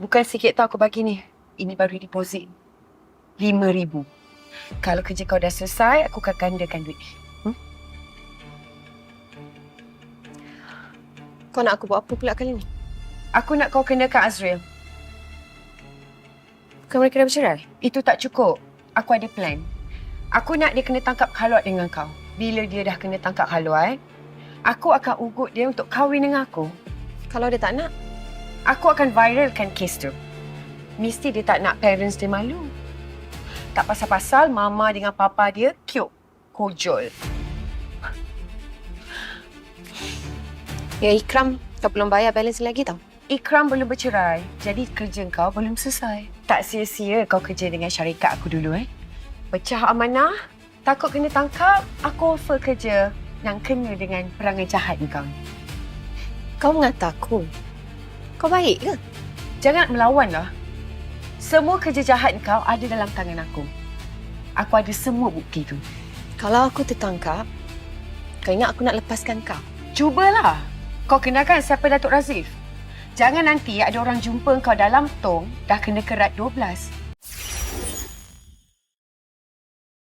Bukan sikit tau aku bagi ni. Ini baru deposit. 5,000. Kalau kerja kau dah selesai, aku akan gandakan duit. Kau nak aku buat apa pula kali ni? Aku nak kau kenakan Azril. Bukan mereka dah bercerai? Itu tak cukup. Aku ada plan. Aku nak dia kena tangkap Khalwat dengan kau. Bila dia dah kena tangkap Khalwat, aku akan ugut dia untuk kahwin dengan aku. Kalau dia tak nak? Aku akan viralkan kes tu. Mesti dia tak nak parents dia malu. Tak pasal-pasal mama dengan papa dia cute. Kojol. Ya Ikram, kau belum bayar balance lagi tau. Ikram belum bercerai, jadi kerja kau belum selesai. Tak sia-sia kau kerja dengan syarikat aku dulu Pecah amanah, takut kena tangkap, aku offer kerja yang kena dengan perangai jahat kau ni. Kau mengata aku. Kau baik ke? Jangan melawanlah. Semua kerja jahat kau ada dalam tangan aku. Aku ada semua bukti tu. Kalau aku tertangkap, kau ingat aku nak lepaskan kau? Cubalah. Kau kenalkan siapa Datuk Razif? Jangan nanti ada orang jumpa kau dalam tong dah kena kerat 12.